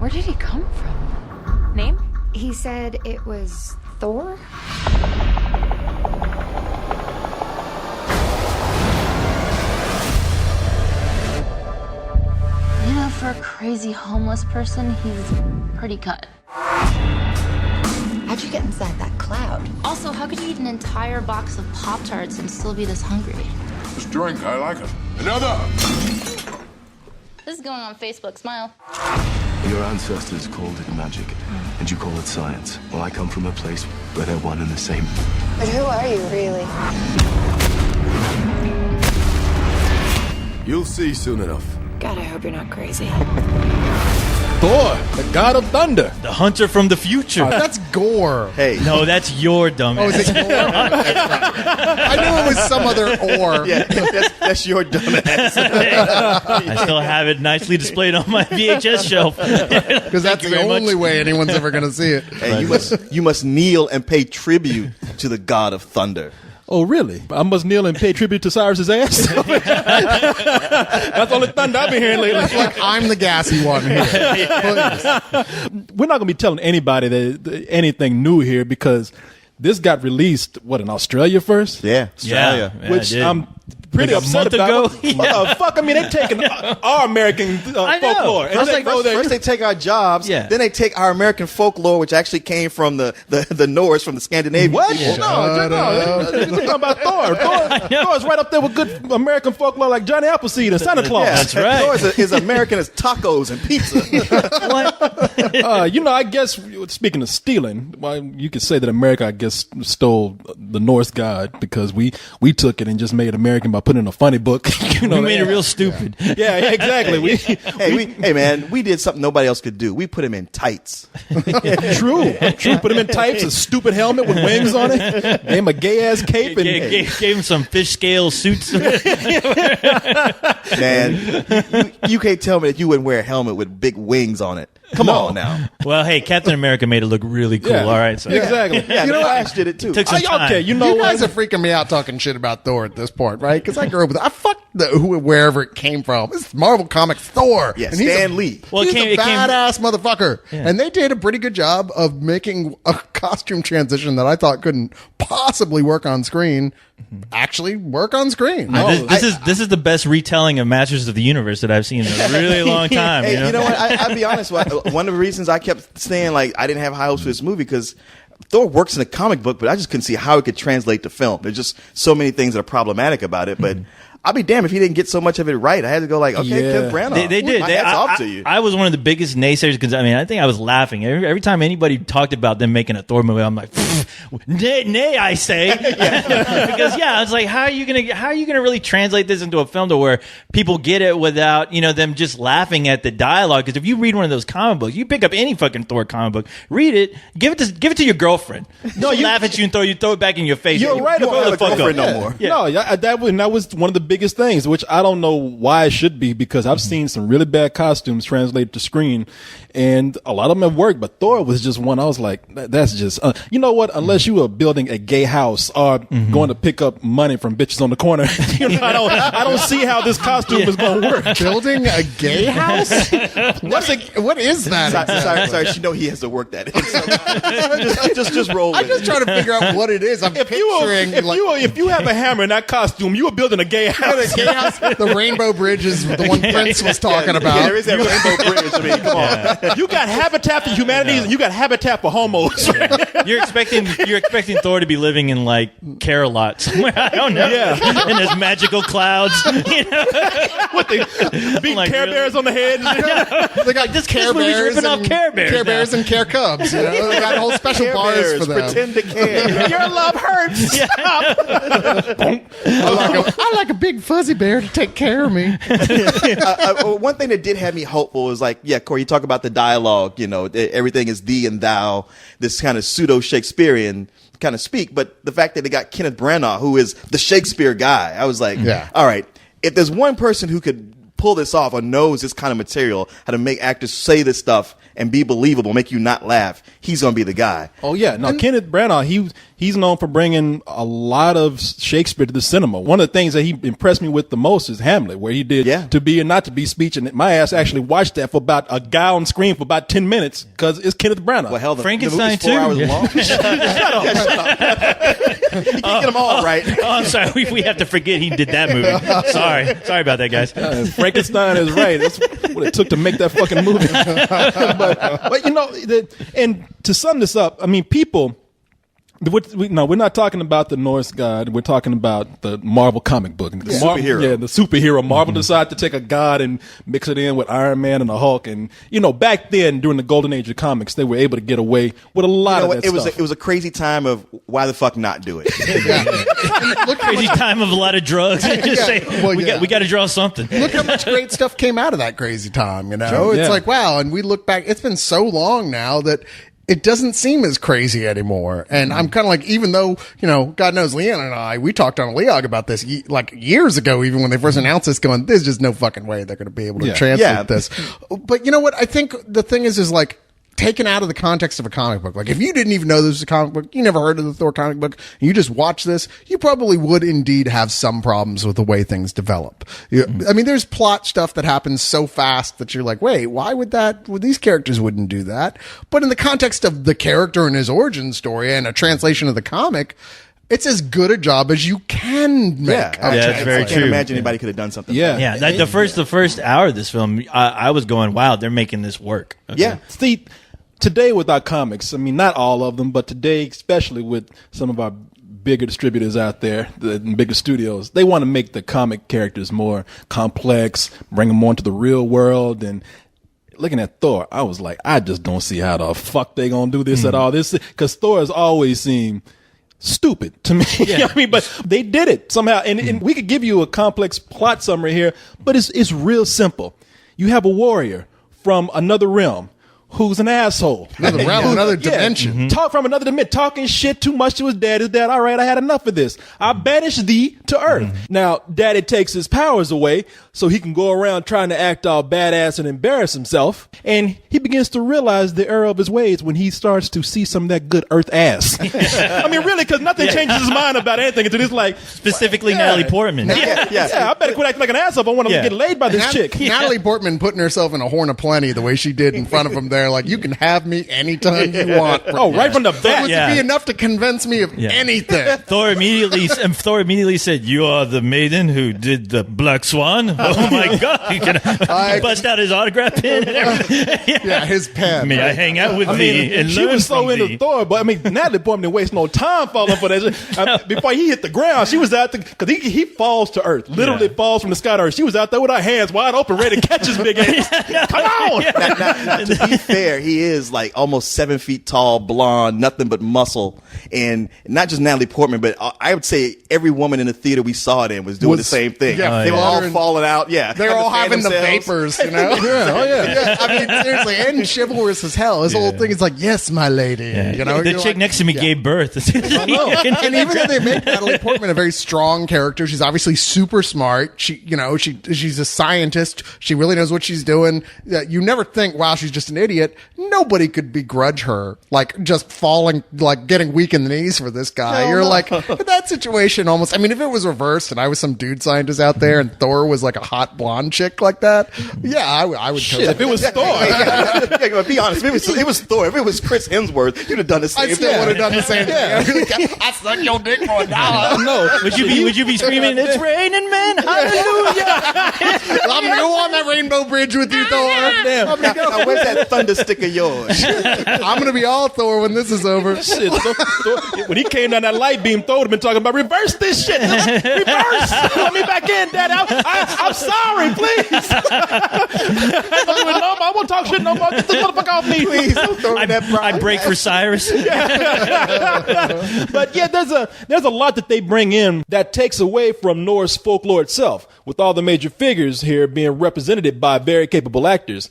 Where did he come from? Name? He said it was Thor? You know, for a crazy homeless person, he's pretty cut. How'd you get inside that cloud? Also, how could you eat an entire box of Pop-Tarts and still be this hungry? This drink, I like it. Another! This is going on Facebook. Smile. Your ancestors called it magic, and you call it science. Well, I come from a place where they're one and the same. But who are you, really? You'll see soon enough. God, I hope you're not crazy. Thor, the god of thunder. The hunter from the future. That's Gore. Hey. No, that's your dumbass. Oh, is it Gore? I knew it was some other or. Yeah, that's your dumbass. I still have it nicely displayed on my VHS shelf. Because that's the only way anyone's ever going to see it. Hey, you must kneel and pay tribute to the god of thunder. Oh, really? I must kneel and pay tribute to Cyrus's ass? That's the only thunder I've been hearing lately. It's like I'm the gassy one here. We're not going to be telling anybody that anything new here because this got released, in Australia first? Yeah, Australia. Yeah, which I'm pretty like upset about. Ago? What the fuck? I mean, they're taking our American folklore. First they take our jobs, then they take our American folklore, which actually came from the Norse, from the Scandinavian What? people. No. They're talking about Thor. Thor's right up there with good American folklore like Johnny Appleseed and Santa Claus. Yeah, That's right. Thor is as American as tacos and pizza. What? I guess, speaking of stealing, you could say that America, I guess, stole the Norse god because we took it and just made American by putting in a funny book. We made it real stupid. Yeah, exactly. Hey, man, we did something nobody else could do. We put him in tights. True. Put him in tights, a stupid helmet with wings on it, gave him a gay-ass cape. Gave him some fish scale suits. Man, you can't tell me that you wouldn't wear a helmet with big wings on it. Come on now. Well, hey, Captain America made it look really cool. Yeah. All right, so Exactly. Yeah, the Flash did it too. took some time. Okay, You guys are freaking me out talking shit about Thor at this point, right? Because I grew up with I fucked wherever it came from. It's Marvel Comics Thor. Yeah, and Stan Lee. Well, he's it a came- badass motherfucker. Yeah. And they did a pretty good job of making a costume transition that I thought couldn't possibly work on screen actually work on screen. This is the best retelling of Masters of the Universe that I've seen in a really long time. Hey, you know what? I'll be honest. One of the reasons I kept saying I didn't have high hopes for this movie because Thor works in a comic book, but I just couldn't see how it could translate to film. There's just so many things that are problematic about it, but. I'll be damned if he didn't get so much of it right. I had to go Kenneth Branagh. They did. Hats off to you. I was one of the biggest naysayers because I think I was laughing every time anybody talked about them making a Thor movie. I'm like, nay, I say, because it's like how are you gonna really translate this into a film to where people get it without them just laughing at the dialogue? Because if you read one of those comic books, you pick up any fucking Thor comic book, read it, give it to your girlfriend. No, you laugh at you and throw it back in your face. You're right about the girlfriend no more. Yeah. No, that was one of the biggest things, which I don't know why it should be because I've seen some really bad costumes translated to screen, and a lot of them have worked. But Thor was just one. I was like, that's just you know what? Unless you are building a gay house or going to pick up money from bitches on the corner, I don't see how this costume is going to work. Building a gay house? What is that? Sorry, you know he has to work that in. So just roll with I'm just trying to figure out what it is. If you have a hammer in that costume, you are building a gay house. The Rainbow Bridge is the one Prince was talking about. Yeah, there is that Rainbow Bridge. I mean, come on. You got Habitat for Humanity and you got Habitat for Homos. You're expecting Thor to be living in Carolot somewhere. I don't know. Yeah. In his magical clouds. With the big Care Bears on the head. They got this Care movie's Bears ripping off Care Bears. Care Bears and Care Cubs. They got whole special Care bars Bears, for them. pretend to care. Your love hurts. I like a big fuzzy bear to take care of me. One thing that did have me hopeful is Corey, you talk about the dialogue, everything is thee and thou, this kind of pseudo Shakespearean kind of speak, but the fact that they got Kenneth Branagh, who is the Shakespeare guy, I was like, all right, if there's one person who could pull this off or knows this kind of material, how to make actors say this stuff and be believable, make you not laugh, he's going to be the guy. Oh yeah, no, Kenneth Branagh, he's known for bringing a lot of Shakespeare to the cinema. One of the things that he impressed me with the most is Hamlet, where he did To Be and Not to Be speech. And my ass actually watched that for about a guy on screen for about 10 minutes because it's Kenneth Branagh. Well, hell, Frankenstein the movie's 4 hours too? long. Shut up. You can't get them all right. Oh, I'm sorry. We have to forget he did that movie. Sorry about that, guys. Frankenstein is right. That's what it took to make that fucking movie. but you know, and to sum this up, I mean, people. We're not talking about the Norse god. We're talking about the Marvel comic book. The superhero. Yeah, the superhero. Marvel decided to take a god and mix it in with Iron Man and the Hulk. And, you know, back then, during the golden age of comics, they were able to get away with a lot of that stuff. It was a crazy time of why the fuck not do it? Crazy time of a lot of drugs. Just say, we got to draw something. Look how much great stuff came out of that crazy time, you know? It's like, wow, and we look back, it's been so long now that it doesn't seem as crazy anymore. And I'm kind of like, even though, you know, God knows Leanne and I, we talked on Leog about this like years ago, even when they first announced this, going, there's just no fucking way they're going to be able to translate this. But you know what? I think the thing is like, taken out of the context of a comic book. Like if you didn't even know this was a comic book, you never heard of the Thor comic book, and you just watch this, you probably would indeed have some problems with the way things develop. I mean, there's plot stuff that happens so fast that you're like, wait, why would these characters wouldn't do that? But in the context of the character and his origin story and a translation of the comic, it's as good a job as you can make. That's very I true. can't imagine anybody could have done something. Yeah. Like the first hour of this film, I was going, wow, they're making this work. Okay. Yeah. See, today with our comics, I mean, not all of them, but today, especially with some of our bigger distributors out there, the bigger studios, they want to make the comic characters more complex, bring them more into the real world. And looking at Thor, I was like, I just don't see how the fuck they gonna do this at all. Because Thor has always seemed stupid to me. I mean, but they did it somehow. And we could give you a complex plot summary here, but it's real simple. You have a warrior from another realm who's an asshole. Another realm, another dimension. Talk from another dimension, talking shit too much to his dad. His dad, all right, I had enough of this. I banish thee to Earth. Now, daddy takes his powers away so he can go around trying to act all badass and embarrass himself. And he begins to realize the error of his ways when he starts to see some of that good Earth ass. I mean, really, because nothing changes his mind about anything until it's like... Specifically Natalie Portman. I better quit acting like an ass if I want to get laid by this chick. Natalie Portman putting herself in a horn of plenty the way she did in front of him there. Like, you can have me anytime you want. Right from the bat. That would be enough to convince me of anything. Thor immediately said, "You are the maiden who did the Black Swan." Oh my God! He can bust out his autograph pen and everything. His pen. May I hang out with thee and she learn was so from into thee. Thor, but I mean, Natalie Portman didn't waste no time falling for that. Before he hit the ground, she was out there because he falls to Earth, literally falls from the sky to Earth. She was out there with her hands wide open, ready to catch his big ass. Come on! Now, to be fair, he is like almost 7 feet tall, blonde, nothing but muscle, and not just Natalie Portman, but I would say every woman in the theater we saw it in was doing the same thing. Yeah, they were all falling out. Yeah, they're all having the vapors, you know. I mean, seriously, and chivalrous as hell. His whole thing is like, "Yes, my lady." You know, the chick next to me gave birth. I know. And even though they make Natalie Portman a very strong character, she's obviously super smart. She's a scientist. She really knows what she's doing. You never think, wow, she's just an idiot. Nobody could begrudge her, like, just falling, like, getting weak in the knees for this guy. You're like, in that situation almost, I mean, if it was reversed and I was some dude scientist out there and Thor was like a hot blonde chick like that, I would totally. If it was Thor. But be honest, if it was Thor, if it was Chris Hemsworth, you'd have done the same I thing. still would have done the same thing. I suck your dick for $1. No. Would you be screaming, "It's raining men, hallelujah"? I'm gonna go on that rainbow bridge with you, Thor. Damn. Now, where's that thunder stick of yours? I'm gonna be all Thor when this is over. Shit, Thor, when he came down that light beam, Thor would have been talking about reverse this shit. Reverse. Put me back in, Dad. I'm sorry, please. I won't talk shit no more. Get this motherfucker off me. Please don't throw me that pride. I'd break for Cyrus. But yeah, there's a lot that they bring in that takes away from Norse folklore itself, with all the major figures here being represented by very capable actors.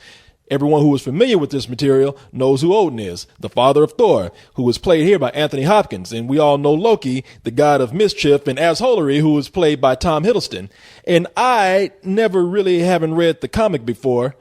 Everyone who is familiar with this material knows who Odin is, the father of Thor, who was played here by Anthony Hopkins. And we all know Loki, the god of mischief, and Asholery, who was played by Tom Hiddleston. And I never really haven't read the comic before.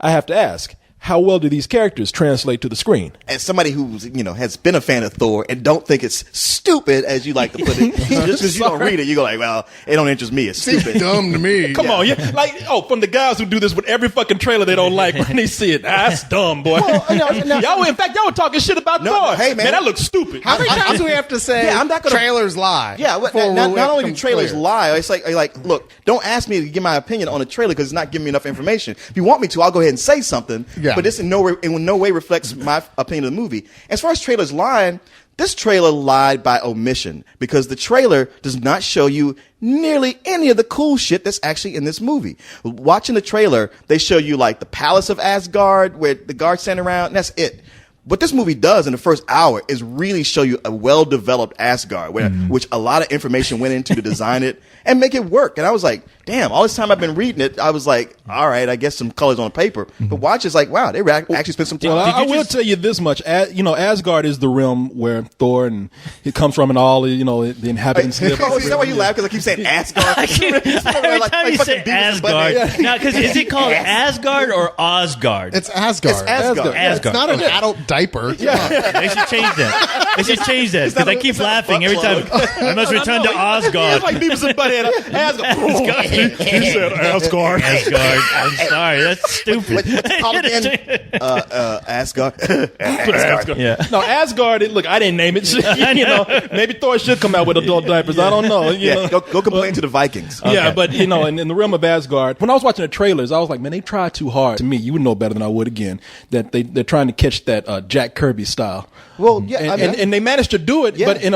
I have to ask, how well do these characters translate to the screen? As somebody who's, has been a fan of Thor and don't think it's stupid, as you like to put it, just because you don't read it, you go like, well, it don't interest me. It's Seems stupid. dumb to me. Come on, yeah. Like, from the guys who do this with every fucking trailer they don't like when they see it. That's dumb, boy. Y'all, in fact, y'all were talking shit about Thor. Hey, man. that looks stupid. How many times do we have to say Yeah, I'm not gonna- trailers lie? Yeah, before not we only do become trailers clear? lie, it's like, look, don't ask me to give my opinion on a trailer because it's not giving me enough information. If you want me to, I'll go ahead and say something. Yeah. But this in no way reflects my opinion of the movie. As far as trailers lying, this trailer lied by omission because the trailer does not show you nearly any of the cool shit that's actually in this movie. Watching the trailer, they show you like the palace of Asgard where the guards stand around, and that's it. What this movie does in the first hour is really show you a well-developed Asgard, which a lot of information went into to design it and make it work. And I was like, damn, all this time I've been reading it, I was like, all right, I guess some colors on paper. But watch it's like, wow, they actually spent some time. Well, I will tell you this much. Asgard is the realm where Thor and he comes from and all, the inhabitants live. Oh, is that why you laugh? Because I keep saying Asgard. Every time you say fucking Beavis and Butthead. Asgard, now because is it called Asgard or Osgard? It's Asgard. It's Asgard. It's not an adult diaper. Yeah. They should change that. They should change that because I keep laughing every time. I must return to It's Osgard. like Beavis and Butthead. Asgard. He said Asgard. Asgard. I'm sorry, that's stupid. What's it called again? Asgard. Asgard. Yeah. No, Asgard. Look, I didn't name it. Maybe Thor should come out with adult diapers. I don't know. You know. Go complain to the Vikings. Yeah, but in the realm of Asgard, when I was watching the trailers, I was like, man, they tried too hard. To me, you would know better than I would. Again, that they're trying to catch that Jack Kirby style. Well, yeah, and they managed to do it, Yeah. but in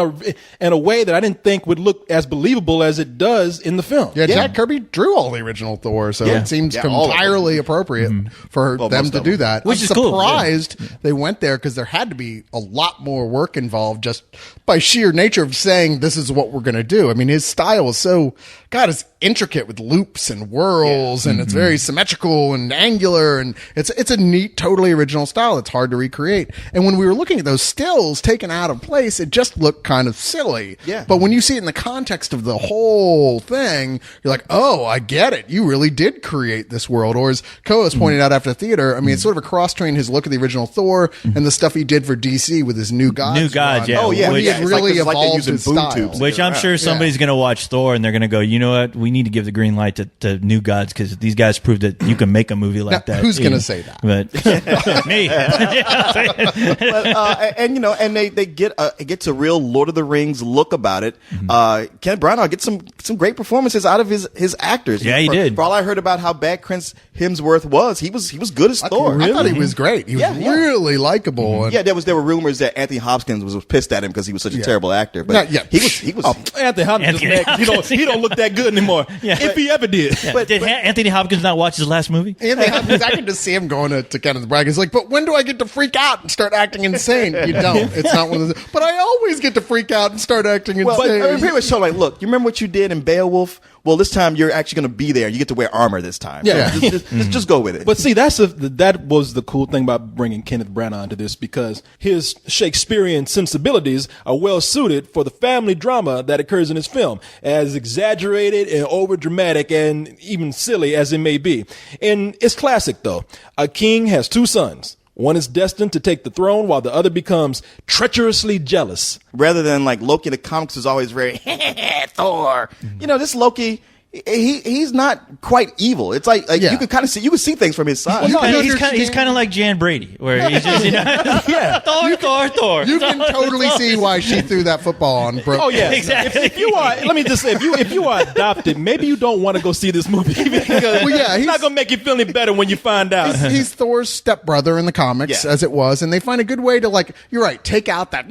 a way that I didn't think would look as believable as it does in the film. Yeah, Jack Kirby drew all the original Thor, so it seems all of them. entirely appropriate for them most to of do them. that. Which I'm is cool, surprised they went there because there had to be a lot more work involved just by sheer nature of saying this is what we're going to do. I mean, his style is so, God, it's intricate with loops and whirls, and it's very symmetrical and angular, and it's a neat, totally original style. It's hard to recreate. And when we were looking at those stills taken out of place, it just looked kind of silly. Yeah. But when you see it in the context of the whole thing, you're like, oh, I get it. You really did create this world. Or as Koos pointed out after the theater, I mean, it's sort of a cross between his look of the original Thor and the stuff he did for DC with his New Gods. New Gods, run. yeah. Oh, yeah. When he Yeah, had it's really like they're evolved using his boom style. tubes. Which I'm sure somebody's going to watch Thor and they're going to go, you know what? We need to give the green light to New Gods because these guys proved that you can make a movie like Now, that. who's going to say that? But me. And they get it gets a real Lord of the Rings look about it. Kenneth Branagh gets some great performances out of his actors. Yeah, he did. For all I heard about how bad Chris Hemsworth was, he was good as Thor. I thought he was great. He was really likable. And Yeah, there were rumors that Anthony Hopkins was pissed at him because he was such a terrible actor. But he was. Anthony Hopkins, he don't look that good anymore. Yeah. If he ever did. Did Anthony Hopkins not watch his last movie? Anthony Hopkins, I can just see him going to Kenneth Branagh. He's like, but when do I get to freak out and start acting insane? You don't. It's not one of those. But I always get to freak out and start acting Well, insane. I mean, pretty much so. Like, look, you remember what you did in Beowulf? Well, this time you're actually going to be there. You get to wear armor this time. Yeah. So just go with it. But see, that was the cool thing about bringing Kenneth Branagh into this because his Shakespearean sensibilities are well suited for the family drama that occurs in his film, as exaggerated and over dramatic and even silly as it may be. And it's classic though. A king has two sons. One is destined to take the throne while the other becomes treacherously jealous. Rather than like Loki in the comics is always very Thor. This Loki, he's not quite evil. It's like you can kind of see things from his side. He's kind of like Jan Brady, where he's just Thor. You can totally see why she threw that football on Brooke. Oh yeah, Exactly. If you are, let me just say, if you are adopted, maybe you don't want to go see this movie because it's not gonna make you feel any better when you find out. He's Thor's stepbrother in the comics, as it was, and they find a good way to you're right, take out that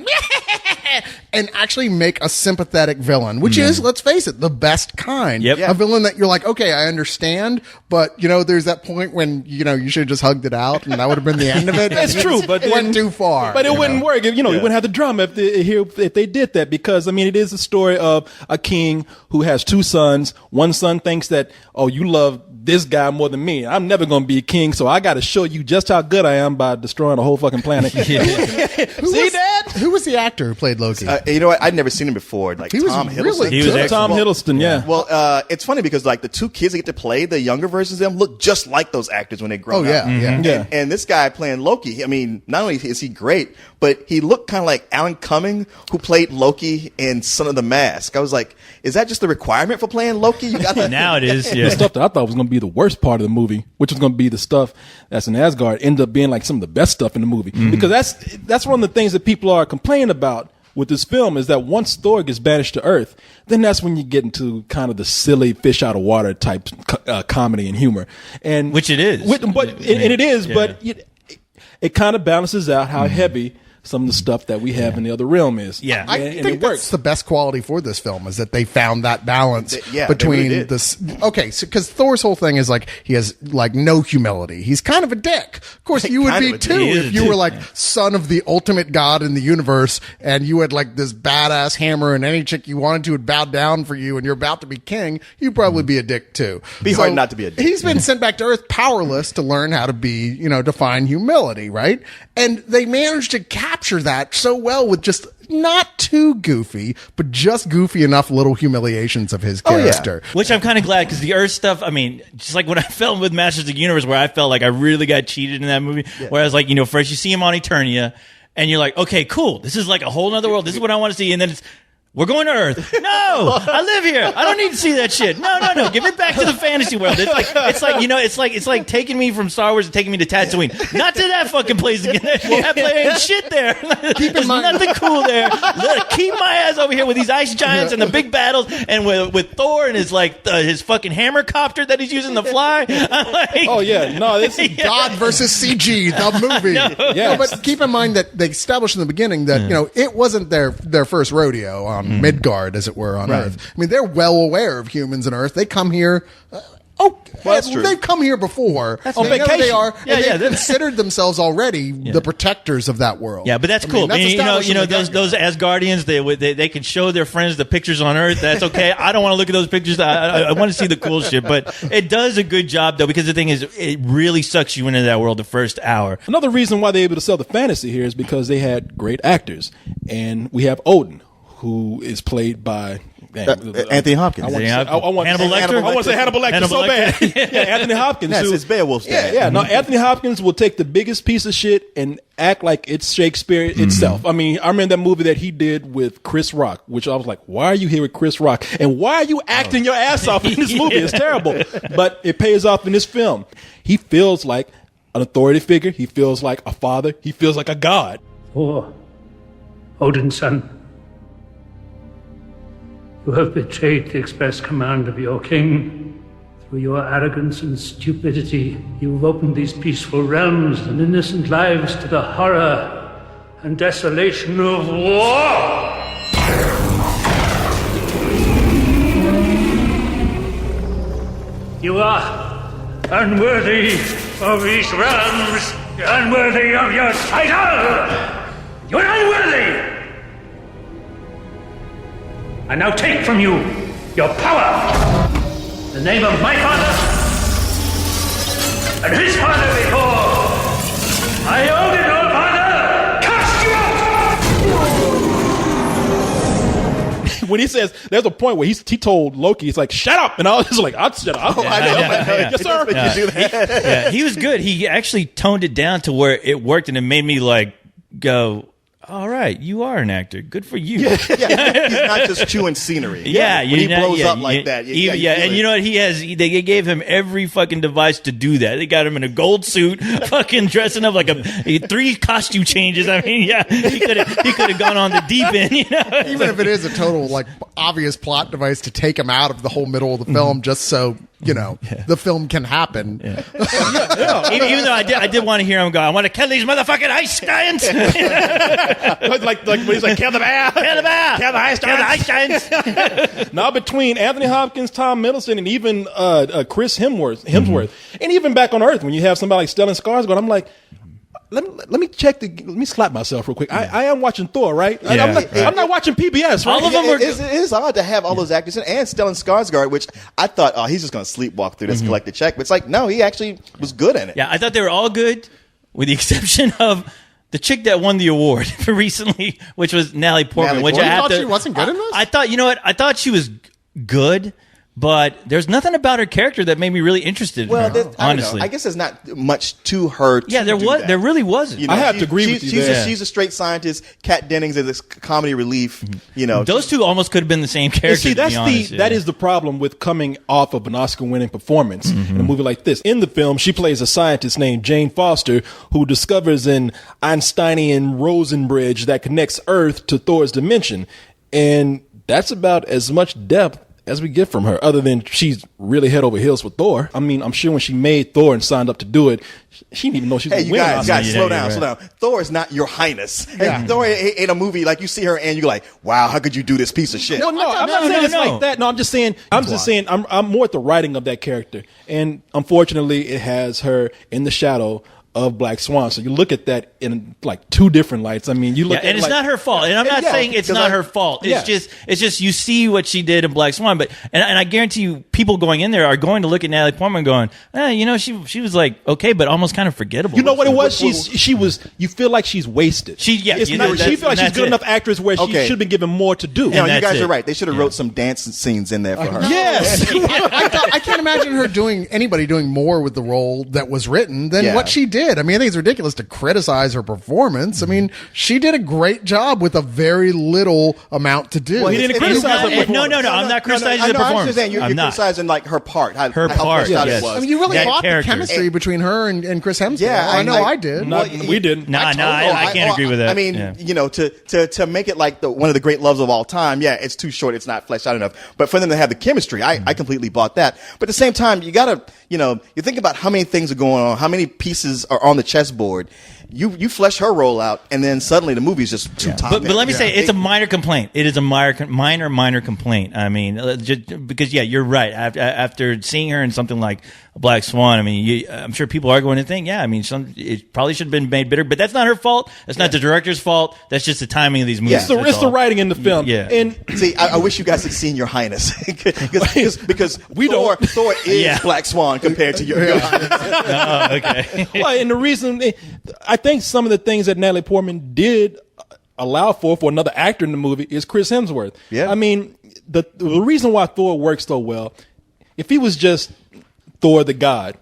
and actually make a sympathetic villain, which is, let's face it, the best kind. Yep. A villain that you're like, okay, I understand, but there's that point when you should have just hugged it out, and that would have been the end of it. That's true, but it went too far. But it wouldn't work. You wouldn't have the drama if they did that, because I mean, it is a story of a king who has two sons. One son thinks that, oh, you love this guy more than me. I'm never going to be a king, so I got to show you just how good I am by destroying the whole fucking planet. See, Dad? Who was the actor who played Loki? You know what? I'd never seen him before. Like He was Tom really Hiddleston. He was good. Tom Hiddleston, yeah. Well, it's funny because like the two kids that get to play the younger versions of them look just like those actors when they grow Oh, up. yeah, yeah. Yeah. And this guy playing Loki, I mean, not only is he great, but he looked kind of like Alan Cumming, who played Loki in Son of the Mask. I was like, is that just the requirement for playing Loki? You got Now it is. The Yeah. stuff that I thought was going to be the worst part of the movie, which was going to be the stuff that's in Asgard, ended up being like some of the best stuff in the movie. Because that's one of the things that people are complaining about with this film is that once Thor gets banished to Earth, then that's when you get into kind of the silly fish out of water type comedy and humor, and Which it is. It is, Yeah. but it kind of balances out how heavy some of the stuff that we have in the other realm is. Yeah. I and think it works. that's the best quality for this film is that they found that balance Yeah, they between really did. this. Okay, so because Thor's whole thing is like he has like no humility. He's kind of a dick. Of course, you would Kind be of a too dick. He is if a you dick. were like son of the ultimate god in the universe and you had like this badass hammer and any chick you wanted to would bow down for you and you're about to be king. You'd probably be a dick too. Be hard not to be a dick. He's been sent back to Earth powerless to learn how to be, define humility, right? And they managed to capture that so well with just not too goofy, but just goofy enough little humiliations of his Oh, yeah. character. Which I'm kind of glad because the Earth stuff, I mean, just like when I felt with Masters of the Universe, where I felt like I really got cheated in that movie, where I was like, first you see him on Eternia, and you're like, okay, cool, this is like a whole other world, this is what I want to see, and then it's, we're going to Earth. No, I live here. I don't need to see that shit. No. Give it back to the fantasy world. It's like taking me from Star Wars and taking me to Tatooine. Not to that fucking place again. That place ain't shit there. There's nothing cool there. Keep my ass over here with these ice giants and the big battles, and with Thor and his fucking hammer copter that he's using to fly. I'm like, Oh yeah, no, this is God versus CG, the movie. Yes. But keep in mind that they established in the beginning that, it wasn't their first rodeo on Midgard, as it were, on Earth. I mean, they're well aware of humans on Earth. They come here. that's true. They've come here before. on They know vacation. they are. Yeah, and yeah. they've considered themselves already the protectors of that world. Yeah, but that's I mean, cool. that's established in the get-go. those Asgardians, they can show their friends the pictures on Earth. That's okay. I don't want to look at those pictures. I want to see the cool shit. But it does a good job though, because the thing is, it really sucks you into that world the first hour. another reason why they're able to sell the fantasy here is because they had great actors, and we have Odin, who is played by Anthony Hopkins. Hannibal Lecter? I want to say Hannibal Lecter so bad. Yeah, Anthony Hopkins. Yes, who- it's Beowulf's Yeah, dad. yeah. No, Anthony Hopkins will take the biggest piece of shit and act like it's Shakespeare itself. I mean, I remember that movie that he did with Chris Rock, which I was like, why are you here with Chris Rock? And why are you acting your ass off in this movie? It's terrible. But it pays off in this film. He feels like an authority figure. He feels like a father. He feels like a god. Thor, Odin's son, you have betrayed the express command of your king. Through your arrogance and stupidity, you've opened these peaceful realms and innocent lives to the horror and desolation of war. You are unworthy of these realms, unworthy of your title. You're unworthy. I now take from you your power. In the name of my father and his father before, I Odin, your father, cast you out! When he says, there's a point where he told Loki, he's like, shut up. And I was just like, I'll shut up. I know. Yes, sir. Yeah, he was good. He actually toned it down to where it worked, and it made me like go, all right, you are an actor. Good for you. Yeah, he's not just chewing scenery. Yeah, when he blows up like that. and feel you it. know what he has? They gave him every fucking device to do that. They got him in a gold suit, fucking dressing up like a 3 costume changes. I mean, yeah, he could have gone on the deep end. Even if it is a total like obvious plot device to take him out of the whole middle of the film, just so the film can happen. Even though I did want to hear him go, I want to kill these motherfucking ice giants. like when he's like, kill the bear. Kill the bear. Kill the ice Kill the ice giants. Now between Anthony Hopkins, Tom Middleton, and even Chris Hemsworth, and even back on Earth, when you have somebody like Stellan Skarsgård, I'm like, let me check let me slap myself real quick. I am watching Thor, right? Yeah. I'm not watching PBS, right? All of them were. It is odd to have all those actors in, and Stellan Skarsgård, which I thought, oh, he's just going to sleepwalk through this collected check. But it's like, no, he actually was good in it. Yeah, I thought they were all good, with the exception of the chick that won the award for recently, which was Natalie Portman. Which You I have thought to, she wasn't good in this? I thought, you know what? I thought she was good, but there's nothing about her character that made me really interested in her. I don't know. Honestly, I guess there's not much to her. yeah, there do was. that. There really wasn't. You know, I have to agree with you there. She's a straight scientist. Kat Dennings is this comedy relief. You know, Those two almost could have been the same character. And see, to be honest. that is the problem with coming off of an Oscar-winning performance in a movie like this. In the film, she plays a scientist named Jane Foster who discovers an Einsteinian Rosenbridge that connects Earth to Thor's dimension, and that's about as much depth as we get from her, other than she's really head over heels for Thor. I mean, I'm sure when she made Thor and signed up to do it, she didn't even know she was hey, going you to win. guys, Yeah, slow you're down, right. slow down. Thor is not your highness. And Thor ain't a movie like you see her and you're like, wow, how could you do this piece of shit? No, I'm not saying it's like that. No, I'm just saying, I'm more at the writing of that character. And unfortunately, it has her in the shadow of Black Swan. So you look at that in like two different lights. I mean, you look Yeah, at and it's like, not her fault. And I'm not saying it's not her fault. It's just you see what she did in Black Swan. But and I guarantee you, people going in there are going to look at Natalie Portman going, you know, she was like okay, but almost kind of forgettable. You know what it was? She was. You feel like she's wasted. She feel like she's good enough actress where she should have been given more to do. No, you that's guys it. are right. They should have wrote some dance scenes in there for her. Yes. I can't imagine her anybody doing more with the role that was written than what she did. I mean, I think it's ridiculous to criticize her performance. I mean, she did a great job with a very little amount to do. Well, he didn't criticize her performance. No, I'm not criticizing I the know, performance. I'm just saying you're criticizing like her part. How part, fleshed out yes. it was. I mean, you really That bought character. the chemistry between her and Chris Hemsworth. Yeah, I know I did. We didn't. I can't agree with that. I mean, Yeah. you know, to make it like one of the great loves of all time, yeah, it's too short. It's not fleshed out enough. But for them to have the chemistry, I completely bought that. But at the same time, you gotta, you know, you think about how many things are going on, how many pieces are on the chessboard. You flesh her role out, and then suddenly the movie's just too top. But let me say, it's a minor complaint. It is a minor complaint. I mean, just because you're right. After seeing her in something like Black Swan, I mean, I'm sure people are going to think, I mean, it probably should have been made better, but that's not her fault. That's not the director's fault. That's just the timing of these movies. It's the writing in the film. Yeah. And see, I wish you guys had seen Your Highness because Thor is Black Swan compared to Your Highness. Okay. well, and the reason I think some of the things that Natalie Portman did allow for another actor in the movie is Chris Hemsworth. Yeah. I mean, the reason why Thor works so well, if he was just Thor the God,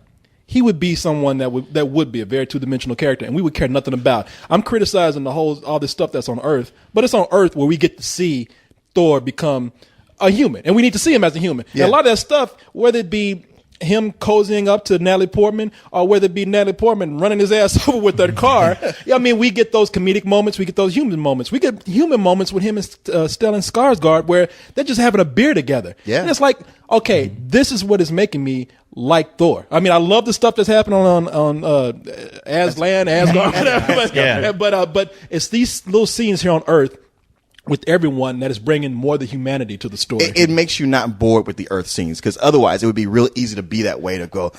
he would be someone that would be a very two-dimensional character, and we would care nothing about. I'm criticizing all this stuff that's on Earth, but it's on Earth where we get to see Thor become a human, and we need to see him as a human. Yeah. And a lot of that stuff, whether it be him cozying up to Natalie Portman, or whether it be Natalie Portman running his ass over with her car. I mean, we get those comedic moments. We get those human moments. We get human moments with him and Stellan Skarsgård where they're just having a beer together. Yeah. And it's like, okay, this is what is making me like Thor. I mean, I love the stuff that's happening on Asgard, whatever. But it's these little scenes here on Earth with everyone that is bringing more of the humanity to the story. It makes you not bored with the Earth scenes, because otherwise it would be real easy to be that way, to go,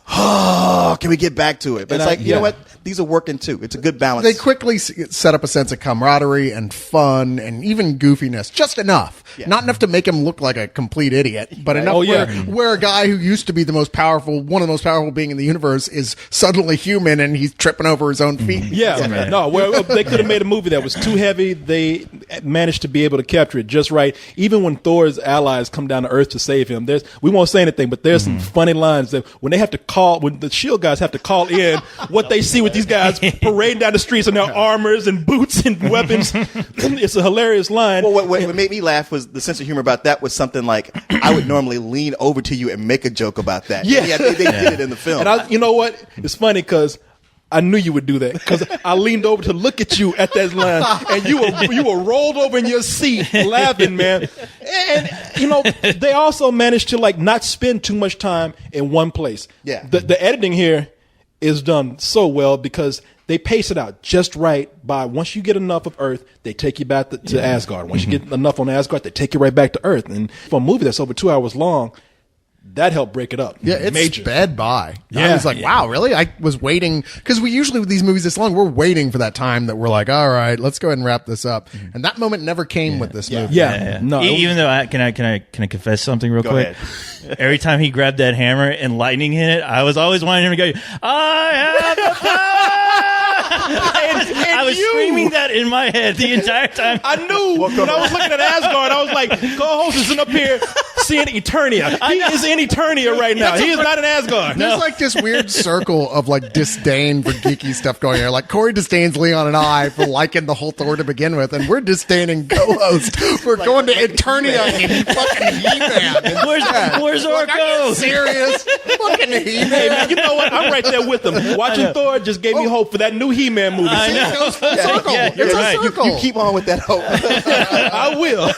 oh, can we get back to it? But it's like, you know what? These are working too. It's a good balance. They quickly set up a sense of camaraderie and fun and even goofiness, just enough. Yeah. Not enough to make him look like a complete idiot, but enough where a guy who used to be one of the most powerful being in the universe is suddenly human and he's tripping over his own feet. Yeah. No, well, they could have made a movie that was too heavy. They managed to be able to capture it just right. Even when Thor's allies come down to Earth to save him, we won't say anything, but there's some funny lines that when the S.H.I.E.L.D. guys have to call in what they see with these guys parading down the streets in their armors and boots and weapons. It's a hilarious line. Well, what made me laugh was the sense of humor about that was something like, I would normally lean over to you and make a joke about that. Yeah. They did it in the film. And you know what? It's funny because I knew you would do that, because I leaned over to look at you at that line, and you were rolled over in your seat laughing, man. And you know, they also managed to not spend too much time in one place. Yeah. The editing here is done so well because they pace it out just right. By once you get enough of Earth, they take you back to Asgard. Once you get enough on Asgard, they take you right back to Earth. And for a movie that's over 2 hours long, that helped break it up. Yeah, it major. sped by. Yeah. I was like, wow, really? I was waiting, because we usually, with these movies this long, we're waiting for that time that we're like, all right, let's go ahead and wrap this up. And that moment never came with this movie. Yeah. No. Even though can I confess something real quick? ahead. Every time he grabbed that hammer and lightning hit it, I was always wanting him to go, I have the power! and I was screaming that in my head the entire time. I knew when I was looking at Asgard, I was like, co-host is up here seeing Eternia. He is in Eternia right now. He is not in Asgard. There's like this weird circle of like disdain for geeky stuff going here. Like Corey disdains Leon and I for liking the whole Thor to begin with, and we're disdaining co-host. We're going to Eternia and fucking He-Man. Where's Like, are Orko? you serious? Fucking He-Man. Hey, man, you know what? I'm right there with them. Watching Thor just gave me hope for that new He-Man movie. I know. It goes full circle. Yeah, It's you're a right. circle. You keep on with that hope. I will.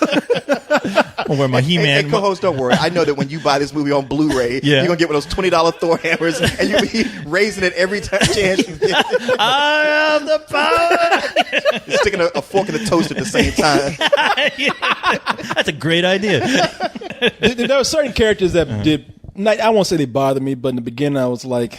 I'll wear my He-Man. Hey, co-host, don't worry. I know that when you buy this movie on Blu-ray, Yeah. you're gonna get one of those $20 Thor hammers, and you'll be raising it every time chance you get. I have the power. You're sticking a fork in the toast at the same time. That's a great idea. There were certain characters that did. I won't say they bothered me, but in the beginning I was like,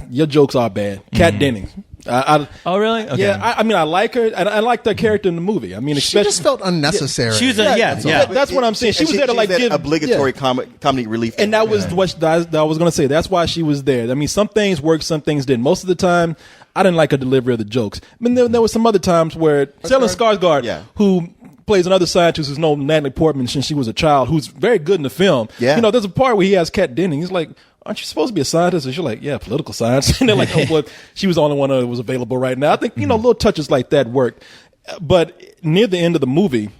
your jokes are bad. Kat Denning. Oh, really? Okay. Yeah, I mean, I like her. I like the character in the movie. I mean, She especially just felt unnecessary. She was that's what I'm saying. She was there to like that give obligatory yeah. comedy relief, And that was what I was going to say. That's why she was there. I mean, some things worked, some things didn't. Most of the time, I didn't like her delivery of the jokes. I mean, there were some other times where Stellan Skarsgård, who plays another scientist who's known Natalie Portman since she was a child, who's very good in the film. Yeah. You know, there's a part where he has Kat Denning. He's like, aren't you supposed to be a scientist? And she's like, yeah, political science. And they're like, oh, well, she was the only one that was available right now. I think, you know, little touches like that worked. But near the end of the movie,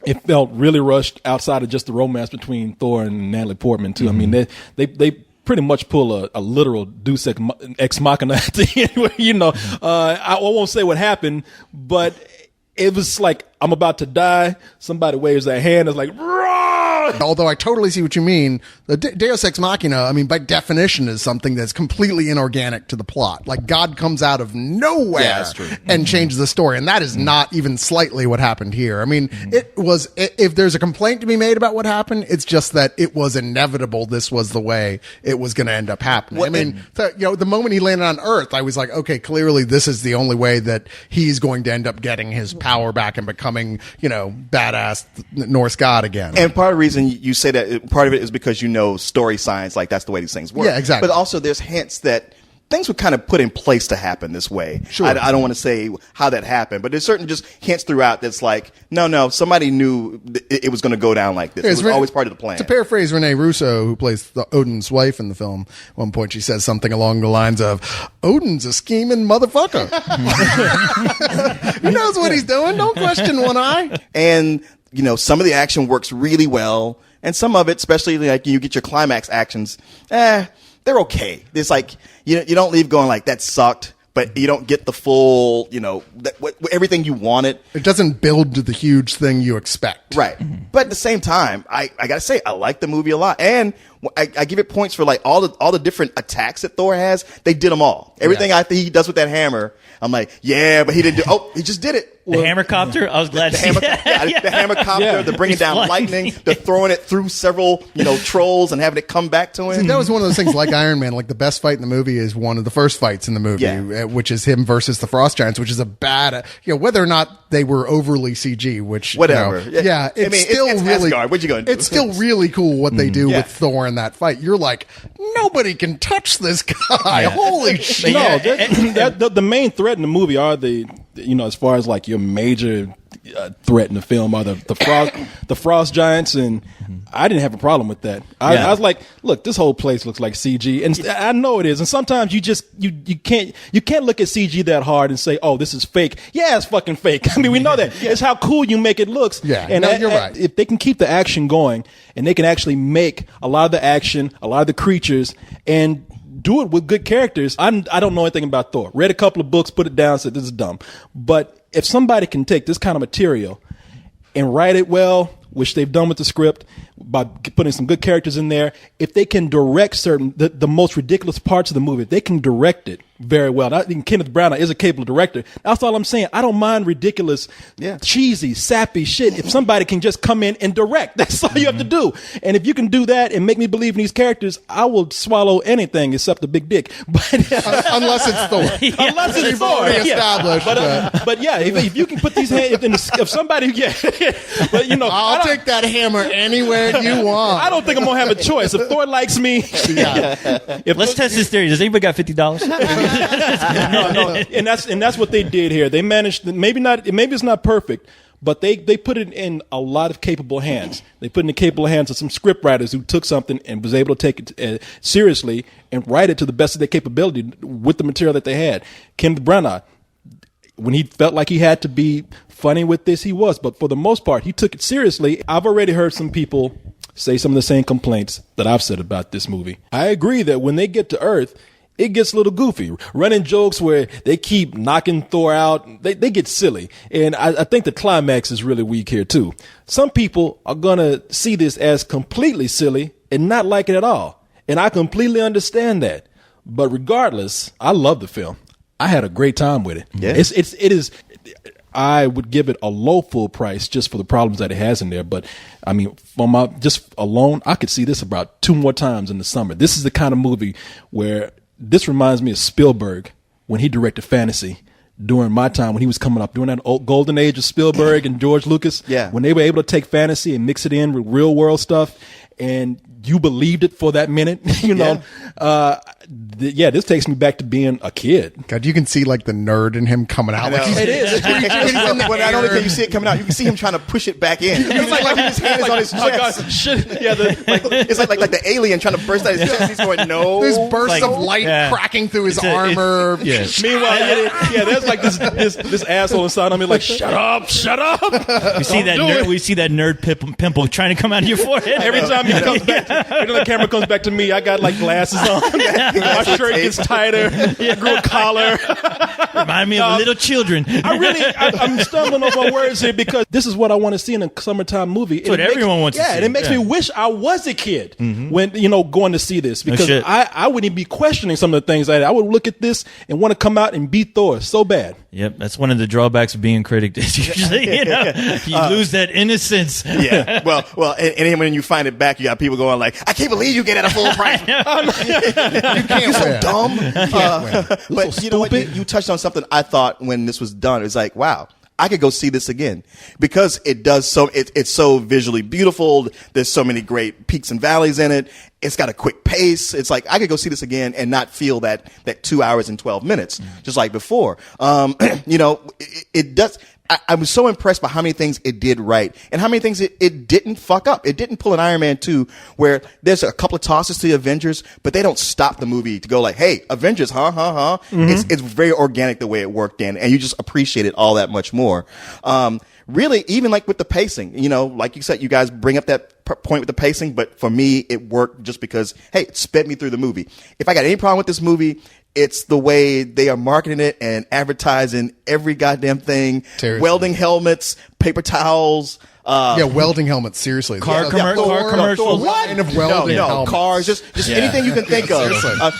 it felt really rushed outside of just the romance between Thor and Natalie Portman, too. I mean, they pretty much pull a literal deus ex machina at the end where, you know, I won't say what happened, but it was like, I'm about to die. Somebody waves their hand. It's like, Although I totally see what you mean, the Deus Ex Machina, I mean, by definition, is something that's completely inorganic to the plot. Like, God comes out of nowhere and changes the story. And that is not even slightly what happened here. I mean, it was, if there's a complaint to be made about what happened, it's just that it was inevitable this was the way it was going to end up happening. I mean, the moment he landed on Earth, I was like, okay, clearly this is the only way that he's going to end up getting his power back and becoming, you know, badass Norse god again. And part of the reason you say that, part of it is because you know story science, like that's the way these things work. Yeah, exactly. But also there's hints that things were kind of put in place to happen this way. Sure. I don't want to say how that happened, but there's certain just hints throughout that's like, no, somebody knew it was going to go down like this. It was always part of the plan. To paraphrase Renee Russo, who plays Odin's wife in the film, at one point she says something along the lines of, Odin's a scheming motherfucker. He knows what he's doing. Don't question one eye. And, you know, some of the action works really well, and some of it, especially like you get your climax actions, they're okay. It's like, you don't leave going like, that sucked, but you don't get the full, you know, everything you wanted. It doesn't build to the huge thing you expect. Right. But at the same time, I gotta say, I like the movie a lot. And I give it points for like all the different attacks that Thor has. They did them all. Everything I think he does with that hammer, I'm like, yeah, but he didn't he just did it. The hammercopter? I was glad to see that. The hammercopter, the bringing down lightning, the throwing it through several, trolls and having it come back to him. See, that was one of those things like Iron Man. Like the best fight in the movie is one of the first fights in the movie, which is him versus the Frost Giants, which is a bad, whether or not they were overly CG, which whatever. It's still it's really. Asgard. What you gonna do? It's still really cool what they do with Thor in that fight. You're like, nobody can touch this guy. Holy shit! No, the main threat in the movie are the as far as like your major threat in the film are the Frost Giants, and I didn't have a problem with that. I was like, look, this whole place looks like CG, and I know it is. And sometimes you just you can't look at CG that hard and say, oh, this is fake. Yeah, it's fucking fake. I mean, we know that. It's how cool you make it looks. Yeah, and you're right. If they can keep the action going, and they can actually make a lot of the action, a lot of the creatures, and do it with good characters. I don't know anything about Thor. Read a couple of books, put it down, said this is dumb. But if somebody can take this kind of material and write it well, which they've done with the script, by putting some good characters in there. If they can direct the most ridiculous parts of the movie, if they can direct it very well. I think Kenneth Branagh is a capable director. That's all I'm saying. I don't mind ridiculous, cheesy, sappy shit if somebody can just come in and direct. That's all you have to do. And if you can do that and make me believe in these characters, I will swallow anything except a big dick. But unless it's Thor. Unless it's Thor. Established. But yeah, if you can put these hands, if somebody, but you know, I'll take that hammer anywhere you want. I don't think I'm gonna have a choice. If Thor likes me, let's test this theory. Does anybody got $50? No, and that's what they did here. They managed. Maybe it's not perfect, but they put it in a lot of capable hands. They put it in the capable hands of some script writers who took something and was able to take it seriously and write it to the best of their capability with the material that they had. Kenneth Branagh, when he felt like he had to be funny with this, he was. But for the most part, he took it seriously. I've already heard some people say some of the same complaints that I've said about this movie. I agree that when they get to Earth, it gets a little goofy. Running jokes where they keep knocking Thor out, they get silly. And I think the climax is really weak here, too. Some people are going to see this as completely silly and not like it at all. And I completely understand that. But regardless, I love the film. I had a great time with it. Yeah. It is. I would give it a low full price just for the problems that it has in there. But I mean, just alone, I could see this about 2 more times in the summer. This is the kind of movie where this reminds me of Spielberg when he directed fantasy during my time when he was coming up, during that old golden age of Spielberg and George Lucas. Yeah. When they were able to take fantasy and mix it in with real world stuff, and you believed it for that minute, you know. This takes me back to being a kid. God, you can see like the nerd in him coming out. Like it is. When not only can you see it coming out, you can see him trying to push it back in. It's like his hand is on his chest. It's like the alien trying to burst out his chest. He's going, no. There's bursts of light cracking through his armor. Meanwhile, there's like this asshole inside of me like, shut up. We see that nerd pimple trying to come out of your forehead. Every time he comes back, the camera comes back to me, I got like glasses on. My shirt gets tighter. I grew a collar. Remind me of little children. I'm stumbling over words here because this is what I want to see in a summertime movie. That's what everyone wants to see. And it makes me wish I was a kid when, going to see this, because I wouldn't even be questioning some of the things I would look at this and want to come out and beat Thor so bad. Yep, that's one of the drawbacks of being a critic. Usually, you lose that innocence. Yeah. Well, and when you find it back, you got people going like, I can't believe you get it at a full price. You're so dumb. But you know what? You touched on something I thought when this was done. It was like, wow, I could go see this again because it does so. It's so visually beautiful. There's so many great peaks and valleys in it. It's got a quick pace. It's like I could go see this again and not feel that 2 hours and 12 minutes just like before. It does. I was so impressed by how many things it did right and how many things it didn't fuck up. It didn't pull an Iron Man 2 where there's a couple of tosses to the Avengers, but they don't stop the movie to go like, hey, Avengers, It's very organic the way it worked in, and you just appreciate it all that much more. Really, even like with the pacing, like you said, you guys bring up that point with the pacing, but for me, it worked just because, hey, it sped me through the movie. If I got any problem with this movie, it's the way they are marketing it and advertising every goddamn thing. Seriously. Welding helmets, paper towels. Welding helmets. Seriously, car commercials. What kind of welding? No, cars. Just anything you can think of.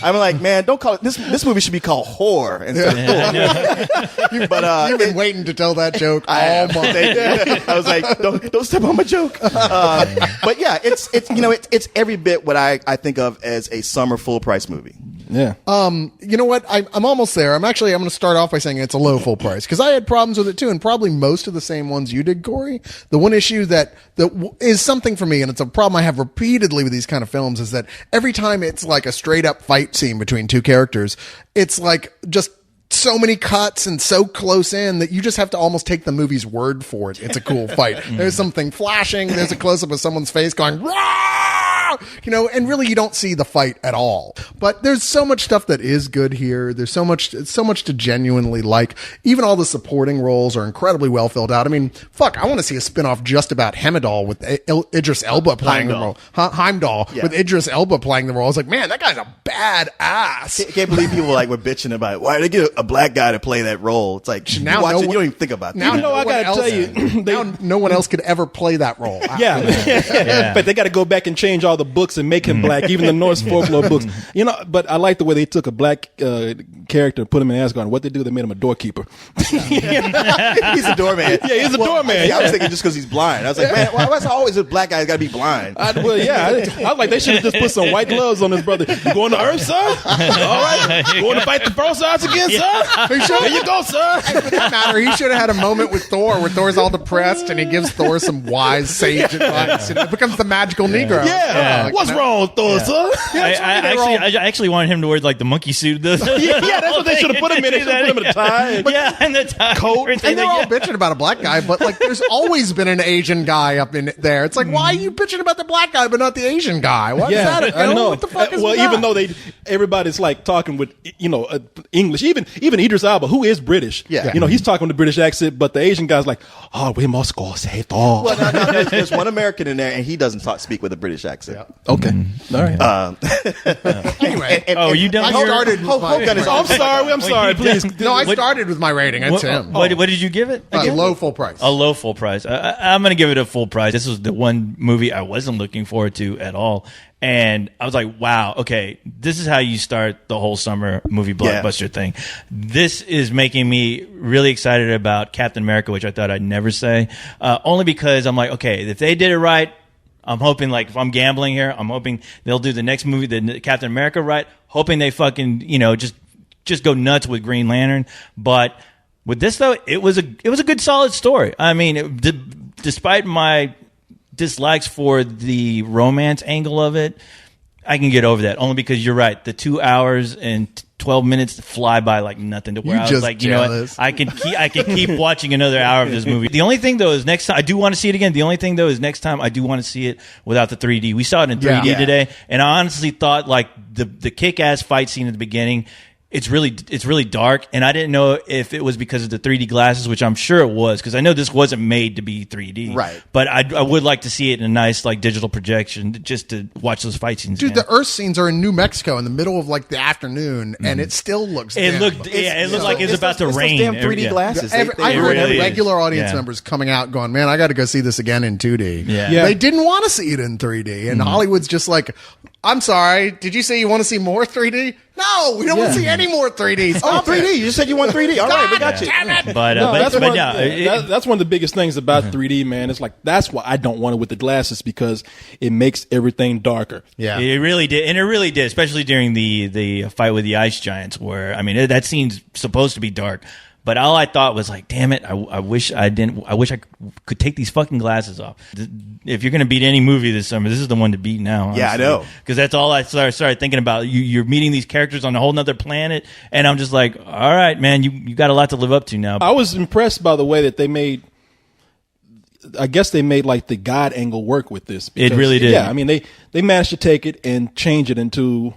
I'm like, man, don't call it this movie should be called Whore instead of You've been waiting to tell that joke all month. I was like, don't step on my joke. But yeah, it's every bit what I think of as a summer full price movie. Yeah. You know what? I'm almost there. I'm going to start off by saying it's a low full price because I had problems with it too, and probably most of the same ones you did, Corey. The one issue that is something for me, and it's a problem I have repeatedly with these kind of films, is that every time it's like a straight up fight scene between two characters, it's like just so many cuts and so close in that you just have to almost take the movie's word for it. It's a cool fight. There's something flashing. There's a close up of someone's face going, "Rah!" and really you don't see the fight at all. But there's so much stuff that is good here. There's so much to genuinely like. Even all the supporting roles are incredibly well filled out. I mean, fuck, I want to see a spinoff just about Heimdall with Idris Elba playing the role. Heimdall with Idris Elba playing the role. I was like, man, that guy's a badass. Can't believe people were bitching about why did they get a black guy to play that role. It's like now you watch it, you don't even think about that. Now I gotta tell you, now no one else could ever play that role. But they got to go back and change all the books and make him black, even the Norse folklore books. But I like the way they took a black character and put him in Asgard. What they do, they made him a doorkeeper. He's a doorman. Yeah, he's a doorman. I was thinking just because he's blind. I was like, man, why's always a black guy got to be blind? I was like, they should have just put some white gloves on his brother. You going to Earth, sir? All right. You going to fight the Frost again, sir? There you go, sir. For that matter, he should have had a moment with Thor where Thor's all depressed and he gives Thor some wise sage advice and it becomes the magical Negro. Yeah. What's wrong, Thor, sir? I actually wanted him to wear like the monkey suit. That's what they should have put him in. They should have put him in a tie. And the tie. Coat. And they're all bitching about a black guy, but there's always been an Asian guy up in there. It's like, why are you bitching about the black guy but not the Asian guy? What is that? I know. What the fuck is well, that? even though everybody's talking with English, even Idris Elba, who is British. Yeah. He's talking with a British accent, but the Asian guy's like, "Oh, we must go say Thor." Well, no, there's one American in there, and he doesn't speak with a British accent. Yeah. Okay, all right. Anyway, you done? I started. I'm sorry. Please. No, I started with my rating. It's him. What did you give it? Low full price. A low full price. I'm going to give it a full price. This was the one movie I wasn't looking forward to at all. And I was like, wow, okay, this is how you start the whole summer movie blockbuster thing. This is making me really excited about Captain America, which I thought I'd never say. Only because I'm like, okay, if they did it right, I'm hoping, if I'm gambling here, I'm hoping they'll do the next movie, the Captain America right, hoping they fucking, just go nuts with Green Lantern. But with this, though, it was a good, solid story. I mean, despite my dislikes for the romance angle of it, I can get over that only because you're right. The 2 hours and 12 minutes fly by like nothing. To where I was like, jealous. I can keep watching another hour of this movie. The only thing though is next time I do want to see it again. The only thing though is next time I do want to see it without the 3D. We saw it in 3D today, and I honestly thought the kick-ass fight scene at the beginning. It's really dark, and I didn't know if it was because of the 3D glasses, which I'm sure it was, because I know this wasn't made to be 3D. Right. But I would like to see it in a nice digital projection just to watch those fight scenes. Dude, again. the Earth scenes are in New Mexico in the middle of the afternoon, and it still looks. It looked like it was about to rain. Those damn 3D glasses. I heard really regular audience is. members coming out going, "Man, I got to go see this again in 2D." Yeah. They didn't want to see it in 3D, and Hollywood's just like, "I'm sorry, did you say you want to see more 3D?" No, we don't want to see any more 3D. Oh, 3D. You just said you want 3D. All right, we got you. Damn it. That's one of the biggest things about 3D, man. It's that's why I don't want it with the glasses, because it makes everything darker. Yeah. It really did, and it really did, especially during the fight with the ice giants, where that scene's supposed to be dark. But all I thought was damn it, I wish I could take these fucking glasses off. If you're going to beat any movie this summer, this is the one to beat now. Honestly. Yeah, I know. Because that's all I started thinking about. You're meeting these characters on a whole nother planet, and I'm just like, all right, man, you got a lot to live up to now. I was impressed by the way that they made, I guess they made the God angle work with this. It really did. Yeah, I mean, they managed to take it and change it into...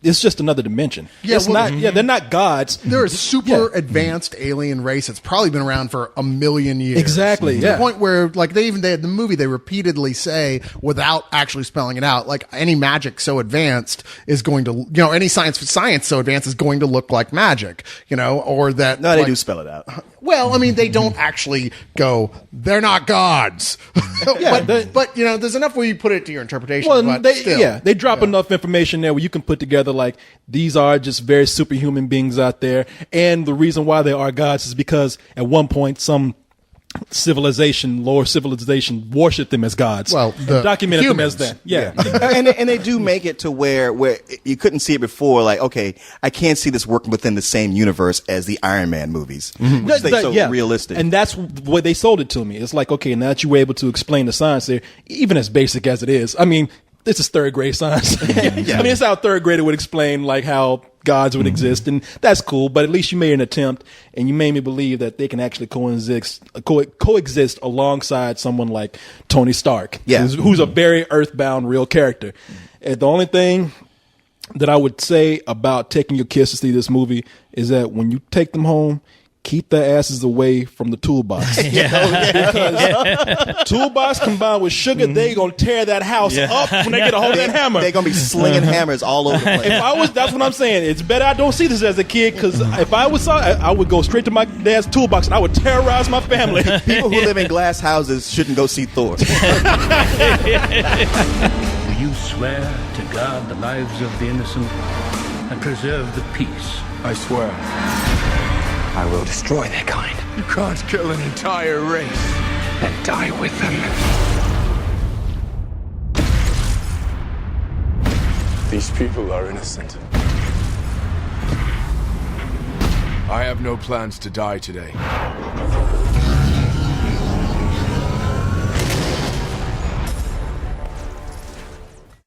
It's just another dimension. Yeah, they're not gods. They're a super advanced alien race that's probably been around for a million years. Exactly. To the point where, they had the movie, they repeatedly say, without actually spelling it out, any magic so advanced is going to, any science so advanced is going to look like magic, or that. No, they do spell it out. Well, I mean, they don't actually go, they're not gods. but there's enough where you put it to your interpretation. Well, they drop enough information there where you can put together these are just very superhuman beings out there, and the reason why they are gods is because at one point some lower civilization worshipped them as gods. Well, documented them as that. Yeah. and they do make it to where you couldn't see it before. Okay, I can't see this working within the same universe as the Iron Man movies, which they so realistic. And that's what they sold it to me. It's okay, now that you were able to explain the science there, even as basic as it is. I mean, this is third grade science. I mean, it's how third grader would explain how gods would exist, and that's cool. But at least you made an attempt, and you made me believe that they can actually coexist alongside someone like Tony Stark, who's a very earthbound, real character. And the only thing that I would say about taking your kids to see this movie is that when you take them home, keep their asses away from the toolbox. Because toolbox combined with sugar, they gonna tear that house up when they get a hold of that hammer. They're gonna be slinging hammers all over the place. That's what I'm saying. It's better I don't see this as a kid, because if I saw it, I would go straight to my dad's toolbox and I would terrorize my family. People who live in glass houses shouldn't go see Thor. Do you swear to guard the lives of the innocent and preserve the peace? I swear. I will destroy their kind You can't kill an entire race. and die with them. These people are innocent. I have no plans to die today.